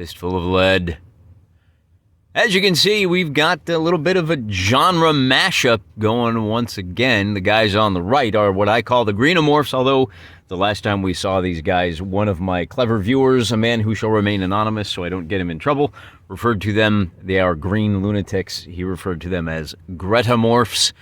Fistful of lead. As you can see, we've got a little bit of a genre mashup going once again. The guys on the right are what I call the Gretamorphs, although the last time we saw these guys, one of my clever viewers, a man who shall remain anonymous so I don't get him in trouble, referred to them, they are green lunatics. He referred to them as Gretamorphs.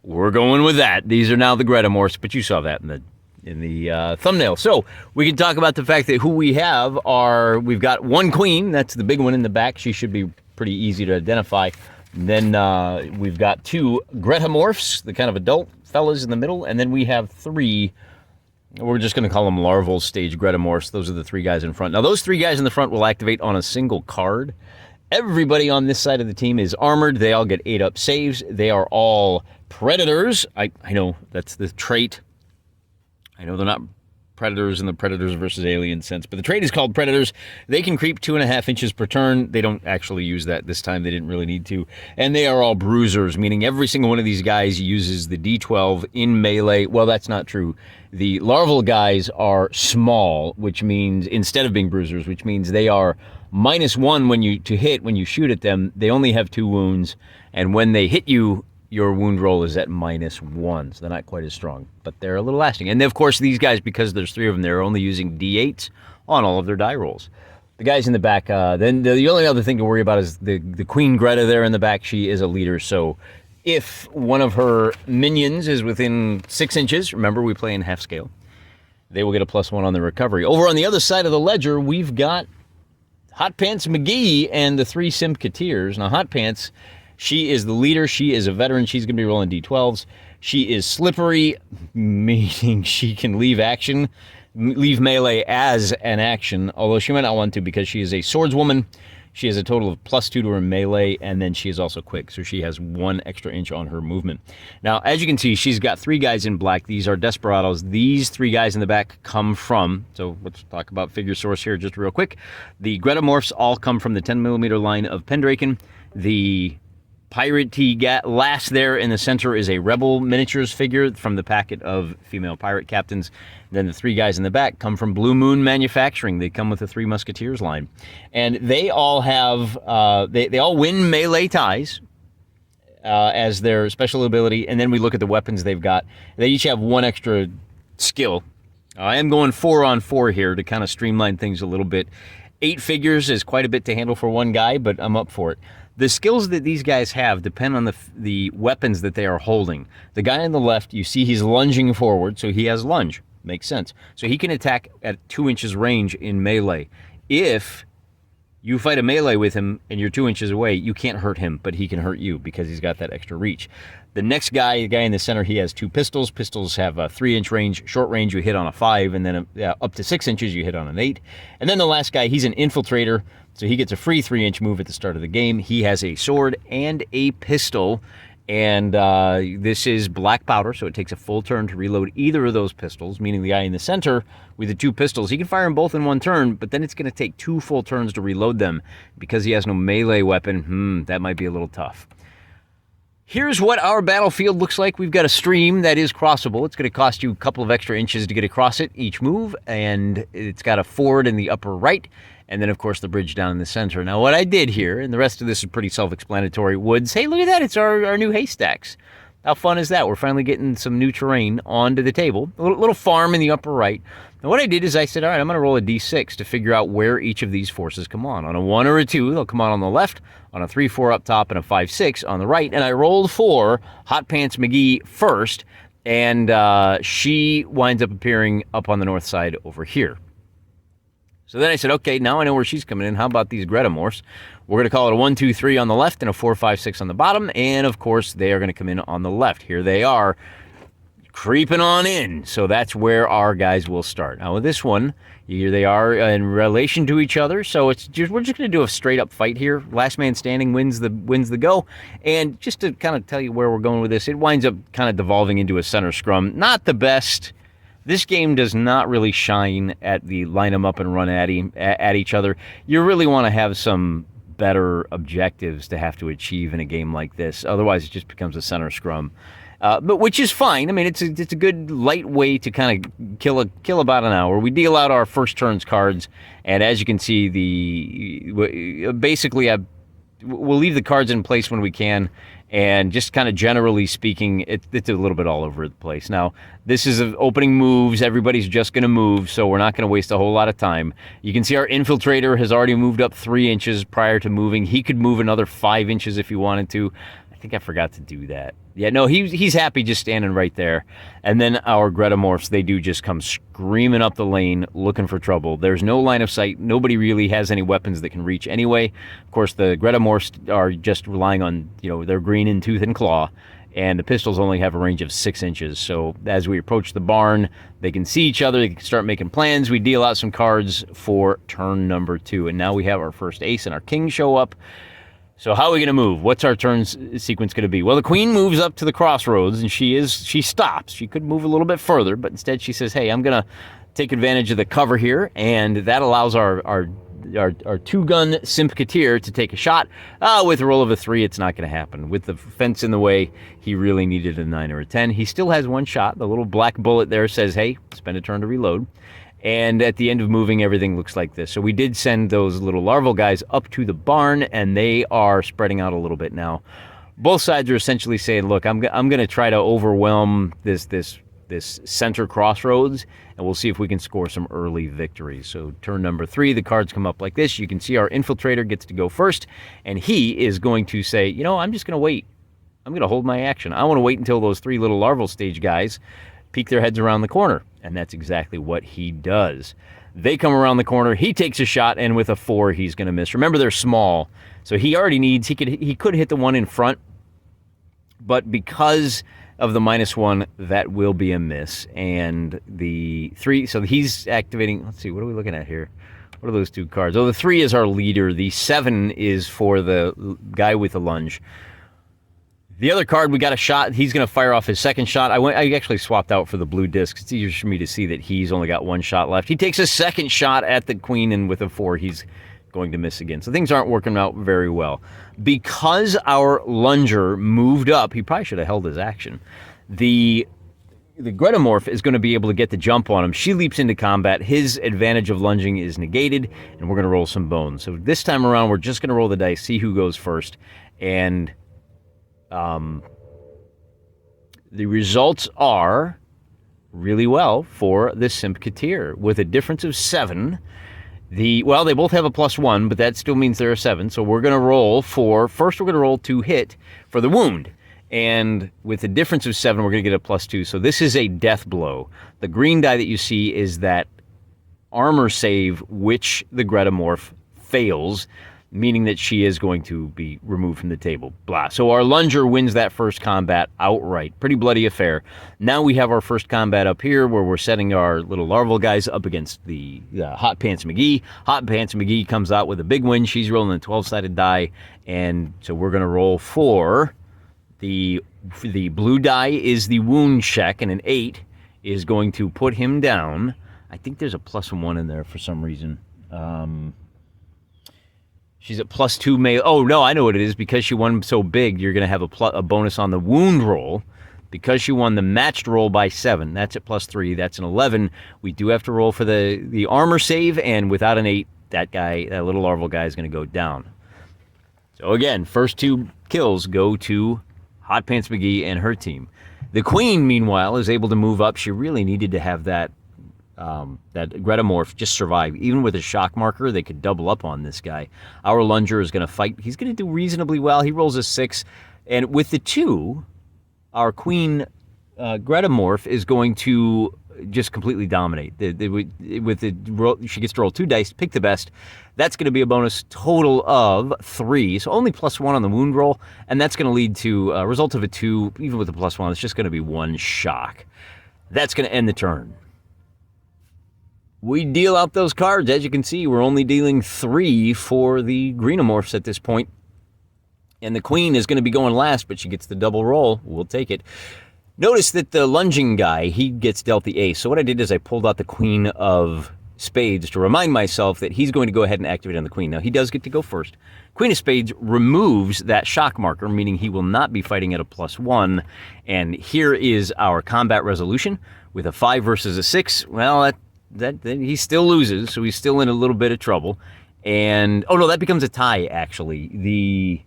We're going with that. These are now the Gretamorphs, but you saw that in the thumbnail. So we can talk about the fact that who we have are, we've got one queen, that's the big one in the back. She should be pretty easy to identify. And then we've got two Gretamorphs, the kind of adult fellas in the middle, and then we have three, we're just going to call them larval stage Gretamorphs. Those are the three guys in front. Now those three guys in the front will activate on a single card. Everybody on this side of the team is armored. They all get 8-up saves. They are all predators. I know that's the trait. I know they're not predators in the Predators versus Alien sense, but the trait is called predators. They can creep 2.5 inches per turn. They don't actually use that this time. They didn't really need to. And they are all bruisers, meaning every single one of these guys uses the D12 in melee. Well, that's not true. The larval guys are small, which means, instead of being bruisers, which means they are -1 when you shoot at them. They only have 2 wounds, and when they hit you, your wound roll is at -1, so they're not quite as strong, but they're a little lasting. And of course, these guys, because there's 3 of them, they're only using D8s on all of their die rolls. The guys in the back, then the only other thing to worry about is the Queen Greta there in the back. She is a leader, so if one of her minions is within 6 inches, remember we play in half scale, they will get a +1 on the recovery. Over on the other side of the ledger, we've got Hot Pants McGee and the 3 Simpketeers. Now, Hot Pants, she is the leader. She is a veteran. She's going to be rolling D12s. She is slippery, meaning she can leave melee as an action, although she might not want to because she is a swordswoman. She has a total of +2 to her melee, and then she is also quick, so she has 1 extra inch on her movement. Now, as you can see, she's got 3 guys in black. These are Desperados. These 3 guys in the back come from, so let's talk about figure source here just real quick. The Gretamorphs all come from the 10mm line of Pendraken. The Pirate last there in the center is a Rebel Miniatures figure from the packet of female pirate captains. Then the 3 guys in the back come from Blue Moon Manufacturing. They come with the 3 Musketeers line. And they all have, they all win melee ties as their special ability. And then we look at the weapons they've got. They each have 1 extra skill. I am going 4-on-4 here to kind of streamline things a little bit. 8 figures is quite a bit to handle for 1 guy, but I'm up for it. The skills that these guys have depend on the weapons that they are holding. The guy on the left, you see he's lunging forward, so he has lunge. Makes sense. So he can attack at 2 inches range in melee. If you fight a melee with him and you're 2 inches away, you can't hurt him, but he can hurt you because he's got that extra reach. The next guy, the guy in the center, he has 2 pistols. Pistols have a 3-inch range. Short range, you hit on a 5, and then up to 6 inches, you hit on an 8. And then the last guy, he's an infiltrator, so he gets a free 3-inch move at the start of the game. He has a sword and a pistol, and this is black powder, so it takes a full turn to reload either of those pistols, meaning the guy in the center with the 2 pistols, he can fire them both in 1 turn, but then it's going to take 2 full turns to reload them. Because he has no melee weapon, that might be a little tough. Here's what our battlefield looks like. We've got a stream that is crossable. It's going to cost you a couple of extra inches to get across it each move, and it's got a ford in the upper right, and then, of course, the bridge down in the center. Now, what I did here, and the rest of this is pretty self-explanatory, woods. Hey, look at that. It's our new haystacks. How fun is that? We're finally getting some new terrain onto the table. A little farm in the upper right. Now, what I did is I said, all right, I'm going to roll a d6 to figure out where each of these forces come on. On a 1 or a 2, they'll come on the left. On a 3-4 up top, and a 5-6 on the right. And I rolled for Hot Pants McGee first, and she winds up appearing up on the north side over here. So then I said, okay, now I know where she's coming in. How about these Gretamorphs? We're going to call it a 1, 2, 3 on the left and a 4, 5, 6 on the bottom. And, of course, they are going to come in on the left. Here they are, creeping on in. So that's where our guys will start. Now, with this one, here they are in relation to each other. So we're just going to do a straight-up fight here. Last man standing wins the go. And just to kind of tell you where we're going with this, it winds up kind of devolving into a center scrum. Not the best. This game does not really shine at the line them up and run at each other. You really want to have some better objectives to have to achieve in a game like this. Otherwise, it just becomes a center scrum. but which is fine. I mean, it's a good light way to kind of kill about an hour. We deal out our first turn's cards, and as you can see, basically we'll leave the cards in place when we can, and just kind of generally speaking, it's a little bit all over the place. Now, this is opening moves. Everybody's just going to move, so we're not going to waste a whole lot of time. You can see our infiltrator has already moved up 3 inches prior to moving. He could move another 5 inches if he wanted to. I think I forgot to do that. Yeah, no, he's happy just standing right there. And then our Gretamorphs, they do just come screaming up the lane looking for trouble. There's no line of sight. Nobody really has any weapons that can reach anyway. Of course, the Gretamorphs are just relying on, their green in tooth and claw. And the pistols only have a range of 6 inches. So as we approach the barn, they can see each other. They can start making plans. We deal out some cards for turn number 2. And now we have our first ace and our king show up. So how are we going to move? What's our turn sequence going to be? Well, the queen moves up to the crossroads, and she stops. She could move a little bit further, but instead she says, hey, I'm going to take advantage of the cover here, and that allows our 2-gun Simpketeer to take a shot. With a roll of a 3, it's not going to happen. With the fence in the way, he really needed a 9 or a 10. He still has 1 shot. The little black bullet there says, hey, spend a turn to reload. And at the end of moving, everything looks like this. So we did send those little larval guys up to the barn, and they are spreading out a little bit now. Both sides are essentially saying, look, I'm going to try to overwhelm this center crossroads, and we'll see if we can score some early victories. So turn number 3, the cards come up like this. You can see our infiltrator gets to go first, and he is going to say, I'm just going to wait. I'm going to hold my action. I want to wait until those 3 little larval stage guys peek their heads around the corner. And that's exactly what he does. They come around the corner. He takes a shot, and with a 4, he's going to miss. Remember, they're small, so he already needs. He could hit the one in front, but because of the -1, that will be a miss. And the 3. So he's activating. Let's see. What are we looking at here? What are those 2 cards? Oh, the 3 is our leader. The 7 is for the guy with the lunge. The other card, we got a shot. He's going to fire off his second shot. I actually swapped out for the blue disc. It's easier for me to see that he's only got 1 shot left. He takes a second shot at the queen, and with a 4, he's going to miss again. So things aren't working out very well. Because our lunger moved up, he probably should have held his action. The Gretamorph is going to be able to get the jump on him. She leaps into combat. His advantage of lunging is negated, and we're going to roll some bones. So this time around, we're just going to roll the dice, see who goes first, and the results are really well for the Simpketeer with a difference of 7. They both have a +1, but that still means they're a 7. So we're going to roll first we're going to roll to hit for the wound. And with a difference of 7, we're going to get a +2. So this is a death blow. The green die that you see is that armor save, which the Gretamorph fails, meaning that she is going to be removed from the table. Blah. So our lunger wins that first combat outright. Pretty bloody affair. Now we have our first combat up here where we're setting our little larval guys up against the Hot Pants McGee. Hot Pants McGee comes out with a big win. She's rolling a 12-sided die, and so we're going to roll for the blue die is the wound check, and an 8 is going to put him down. I think there's a +1 in there for some reason. She's at +2 melee. Oh, no, I know what it is. Because she won so big, you're going to have a bonus on the wound roll. Because she won the matched roll by 7, that's at +3. That's an 11. We do have to roll for the armor save, and without an 8, that little larval guy is going to go down. So again, first 2 kills go to Hot Pants McGee and her team. The queen, meanwhile, is able to move up. She really needed to have that Gretamorph just survive. Even with a shock marker, they could double up on this guy. Our lunger is going to fight. He's going to do reasonably well. He rolls a 6. And with the 2, our queen Gretamorph is going to just completely dominate. She gets to roll 2 dice, pick the best. That's going to be a bonus total of 3. So only +1 on the wound roll. And that's going to lead to a result of a 2. Even with the +1, it's just going to be 1 shock. That's going to end the turn. We deal out those cards. As you can see, we're only dealing 3 for the Gretamorphs at this point. And the queen is going to be going last, but she gets the double roll. We'll take it. Notice that the lunging guy, he gets dealt the ace. So what I did is I pulled out the queen of spades to remind myself that he's going to go ahead and activate on the queen. Now, he does get to go first. Queen of spades removes that shock marker, meaning he will not be fighting at a +1. And here is our combat resolution with a 5 versus a 6. Well, that he still loses, so he's still in a little bit of trouble. And, oh no, that becomes a tie, actually.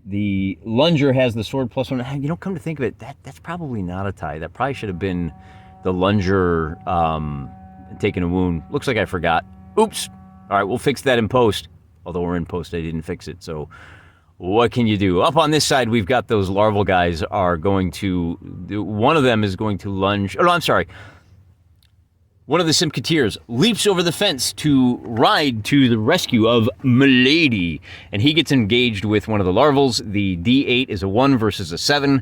The lunger has the sword +1. You know, come to think of it, that's probably not a tie. That probably should have been the lunger taking a wound. Looks like I forgot. Oops. All right, we'll fix that in post. Although we're in post, I didn't fix it. So what can you do? Up on this side, we've got those larval guys are going to... One of them is going to lunge... Oh, no, I'm sorry. One of the Simpketeers leaps over the fence to ride to the rescue of Milady. And he gets engaged with one of the larvals. The D8 is a 1 versus a 7.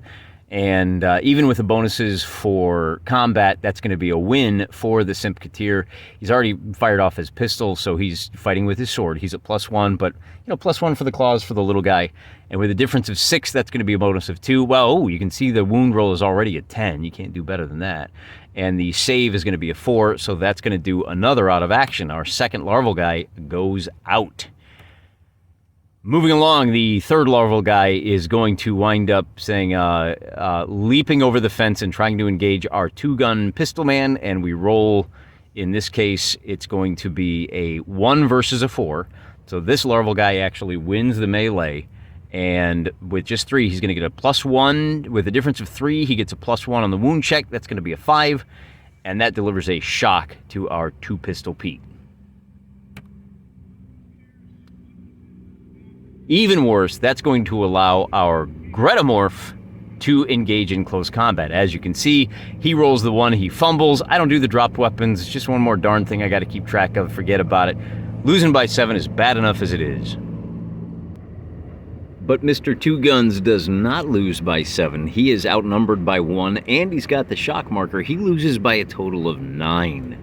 And even with the bonuses for combat, that's going to be a win for the Simpketeer. He's already fired off his pistol, so he's fighting with his sword. He's at +1, but, you know, +1 for the claws for the little guy. And with a difference of 6, that's going to be a bonus of 2. Well, you can see the wound roll is already a 10. You can't do better than that. And the save is going to be a 4, so that's going to do another out of action. Our second larval guy goes out. Moving along, the third larval guy is going to wind up saying, leaping over the fence and trying to engage our 2-gun pistol man, and we roll. In this case, it's going to be a 1 versus a 4. So this larval guy actually wins the melee, and with just 3, he's going to get a +1. With a difference of 3, he gets a +1 on the wound check. That's going to be a 5, and that delivers a shock to our 2-pistol Pete. Even worse, that's going to allow our Gretamorph to engage in close combat. As you can see, he rolls the 1, he fumbles. I don't do the dropped weapons. It's just one more darn thing I got to keep track of. Forget about it. Losing by 7 is bad enough as it is. But Mr. Two Guns does not lose by 7. He is outnumbered by 1, and he's got the shock marker. He loses by a total of 9.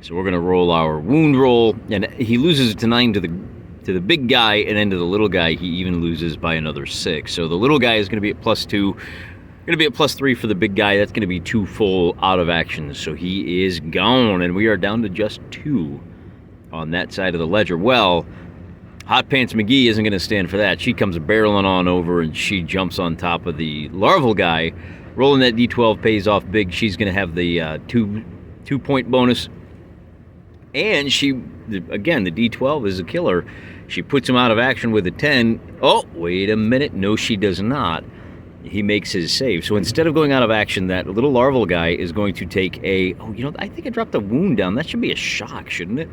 So we're going to roll our wound roll, and he loses to 9 to the big guy, and then to the little guy, he even loses by another 6. So the little guy is going to be at +2. Going to be at +3 for the big guy. That's going to be 2 full out of actions. So he is gone, and we are down to just 2 on that side of the ledger. Well, Hot Pants McGee isn't going to stand for that. She comes barreling on over, and she jumps on top of the larval guy. Rolling that D12 pays off big. She's going to have the 2-point bonus. And she, again, the D12 is a killer. She puts him out of action with a 10. Oh, wait a minute. No, she does not. He makes his save. So instead of going out of action, that little larval guy is going to take a... Oh, you know, I think I dropped a wound down. That should be a shock, shouldn't it?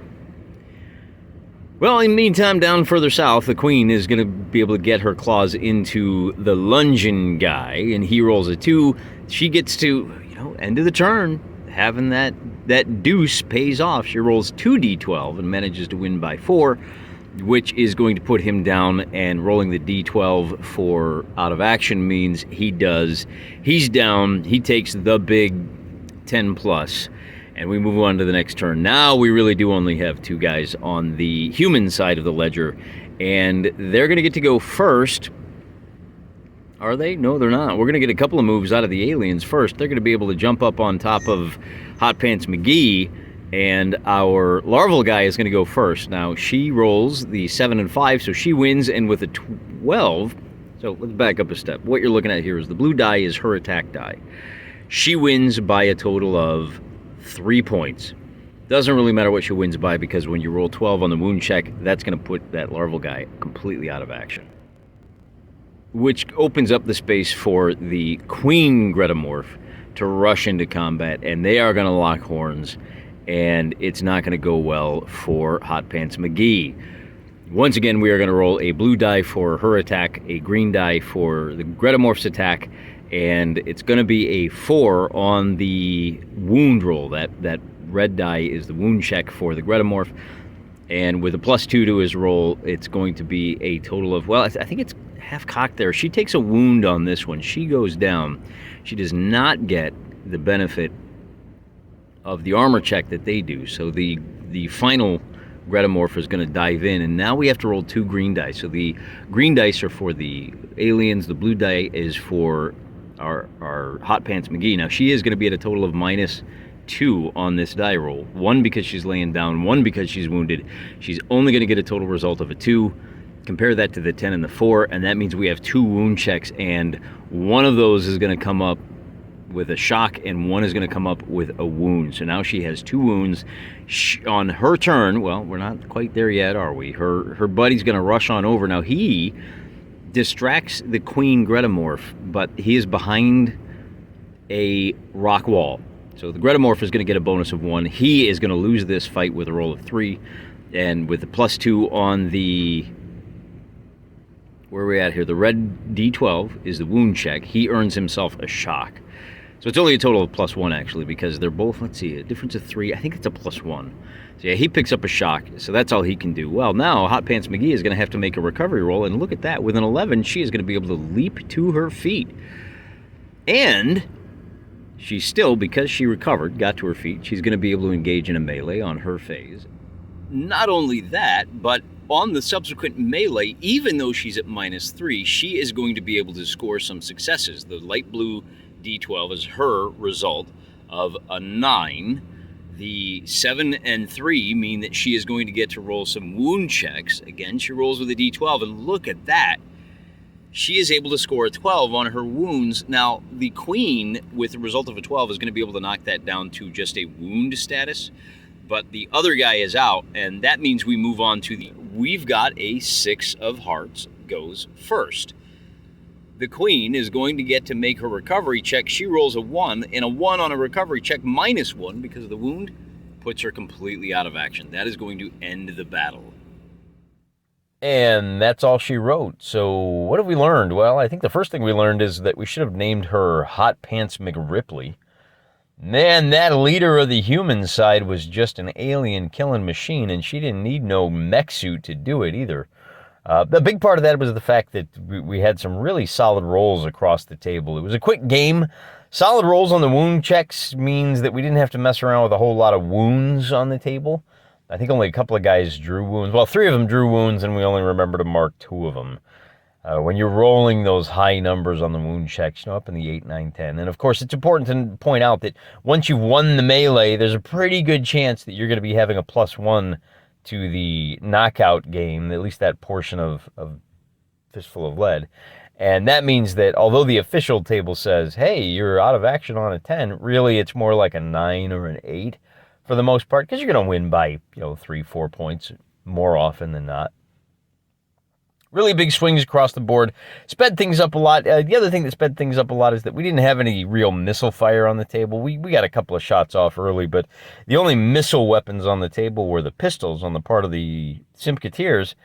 Well, in the meantime, down further south, the queen is going to be able to get her claws into the lunging guy, and he rolls a 2. She gets to, you know, end of the turn. Having that deuce pays off. She rolls 2 D12 and manages to win by 4, which is going to put him down, and rolling the D12 for out of action means he's down. He takes the big 10 plus, and we move on to the next turn. Now we really do only have 2 guys on the human side of the ledger, and they're going to get to go first. Are they? No, they're not. We're going to get a couple of moves out of the aliens first. They're going to be able to jump up on top of Hot Pants McGee, and our larval guy is going to go first. Now, she rolls the 7 and 5, so she wins, and with a 12... So, let's back up a step. What you're looking at here is the blue die is her attack die. She wins by a total of 3 points. Doesn't really matter what she wins by, because when you roll 12 on the wound check, that's going to put that larval guy completely out of action. Which opens up the space for the Queen Gretamorph to rush into combat, and they are going to lock horns, and it's not going to go well for Hot Pants McGee. Once again, we are going to roll a blue die for her attack, a green die for the Gretamorph's attack, and it's going to be a 4 on the wound roll. That red die is the wound check for the Gretamorph, and with a +2 to his roll, it's going to be a total of, well, I think it's half-cocked there. She takes a wound on this one. She goes down. She does not get the benefit of the armor check that they do. So the final Gretamorph is going to dive in, and now we have to roll 2 green dice. So the green dice are for the aliens. The blue die is for our Hot Pants McGee. Now, she is going to be at a total of 2 on this die roll. 1 because she's laying down, 1 because she's wounded. She's only going to get a total result of a 2. Compare that to the 10 and the 4, and that means we have 2 wound checks, and one of those is going to come up with a shock, and one is going to come up with a wound. So now she has 2 wounds. On her turn, well, we're not quite there yet, are we? Her buddy's going to rush on over. Now he distracts the Queen Gretamorph, but he is behind a rock wall. So the Gretamorph is going to get a bonus of 1. He is going to lose this fight with a roll of 3, and with the +2 on the... where are we at here? The red D12 is the wound check. He earns himself a shock. So it's only a total of +1, actually, because they're both, let's see, a difference of 3. I think it's a +1. So yeah, he picks up a shock, so that's all he can do. Well, now Hot Pants McGee is going to have to make a recovery roll, and look at that. With an 11, she is going to be able to leap to her feet. And she's still, because she recovered, got to her feet, she's going to be able to engage in a melee on her phase. Not only that, but on the subsequent melee, even though she's at -3, she is going to be able to score some successes. The light blue D12 is her result of a 9. The 7 and 3 mean that she is going to get to roll some wound checks. Again, she rolls with a D12, and look at that. She is able to score a 12 on her wounds. Now, the Queen, with the result of a 12, is going to be able to knock that down to just a wound status. But the other guy is out, and that means we move on to the... We've got a 6 of hearts goes first. The Queen is going to get to make her recovery check. She rolls a 1, and a 1 on a recovery check -1 because of the wound puts her completely out of action. That is going to end the battle. And that's all she wrote. So what have we learned? Well, I think the first thing we learned is that we should have named her Hot Pants McRipley. Man, that leader of the human side was just an alien killing machine, and she didn't need no mech suit to do it either. The big part of that was the fact that we had some really solid rolls across the table. It was a quick game. Solid rolls on the wound checks means that we didn't have to mess around with a whole lot of wounds on the table. I think only a couple of guys drew wounds. Well, 3 of them drew wounds, and we only remember to mark 2 of them. When you're rolling those high numbers on the wound checks, up in the 8, 9, 10. And of course, it's important to point out that once you've won the melee, there's a pretty good chance that you're going to be having a +1 to the knockout game, at least that portion of Fistful of Lead. And that means that although the official table says, hey, you're out of action on a 10, really it's more like a 9 or an 8 for the most part, because you're going to win by 3, 4 points more often than not. Really big swings across the board. Sped things up a lot. The other thing that sped things up a lot is that we didn't have any real missile fire on the table. We got a couple of shots off early, but the only missile weapons on the table were the pistols on the part of the Simpketeers,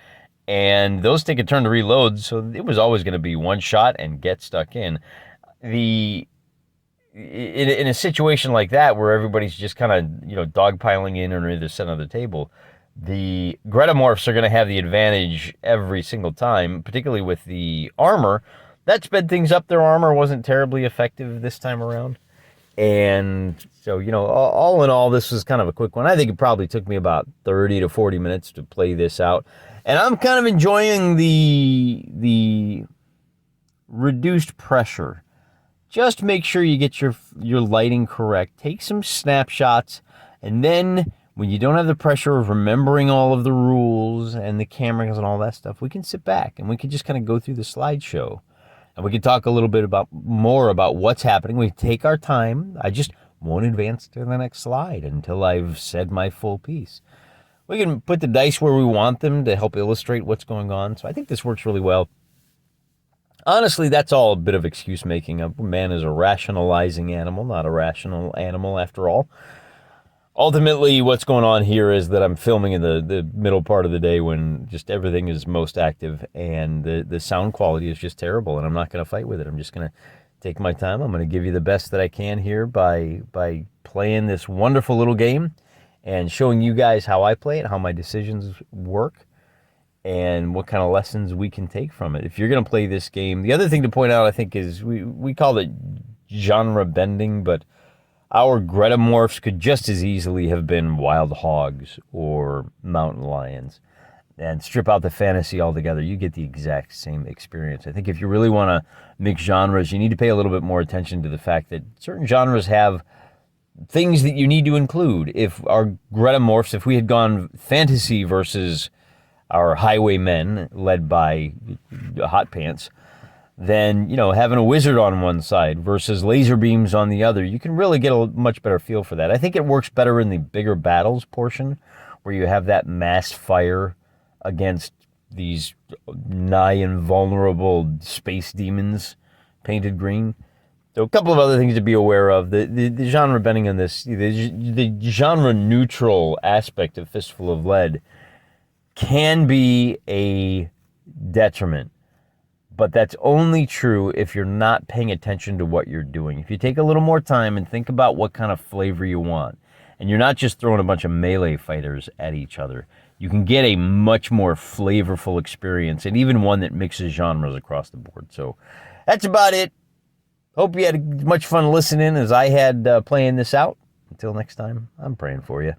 and those take a turn to reload, so it was always going to be one shot and get stuck in. In a situation like that where everybody's just kind of dogpiling in on either side of the table, the Gretamorphs are going to have the advantage every single time, particularly with the armor. That sped things up. Their armor wasn't terribly effective this time around. And so, all in all, this was kind of a quick one. I think it probably took me about 30 to 40 minutes to play this out. And I'm kind of enjoying the reduced pressure. Just make sure you get your lighting correct. Take some snapshots, and then when you don't have the pressure of remembering all of the rules and the cameras and all that stuff, we can sit back and we can just kind of go through the slideshow. And we can talk a little bit more about what's happening. We take our time. I just won't advance to the next slide until I've said my full piece. We can put the dice where we want them to help illustrate what's going on. So I think this works really well. Honestly, that's all a bit of excuse making. A man is a rationalizing animal, not a rational animal after all. Ultimately, what's going on here is that I'm filming in the middle part of the day when just everything is most active, and the sound quality is just terrible, and I'm not going to fight with it. I'm just going to take my time. I'm going to give you the best that I can here by playing this wonderful little game and showing you guys how I play it, how my decisions work, and what kind of lessons we can take from it. If you're going to play this game, the other thing to point out, I think, is we call it genre bending, but our Gretamorphs could just as easily have been wild hogs or mountain lions. And strip out the fantasy altogether, you get the exact same experience. I think if you really want to mix genres, you need to pay a little bit more attention to the fact that certain genres have things that you need to include. If our Gretamorphs, if we had gone fantasy versus our highwaymen led by Hot Pants, then, having a wizard on one side versus laser beams on the other, you can really get a much better feel for that. I think it works better in the bigger battles portion, where you have that mass fire against these nigh invulnerable space demons painted green. So a couple of other things to be aware of. The genre bending on this, the genre neutral aspect of Fistful of Lead can be a detriment. But that's only true if you're not paying attention to what you're doing. If you take a little more time and think about what kind of flavor you want, and you're not just throwing a bunch of melee fighters at each other, you can get a much more flavorful experience, and even one that mixes genres across the board. So that's about it. Hope you had as much fun listening as I had playing this out. Until next time, I'm praying for you.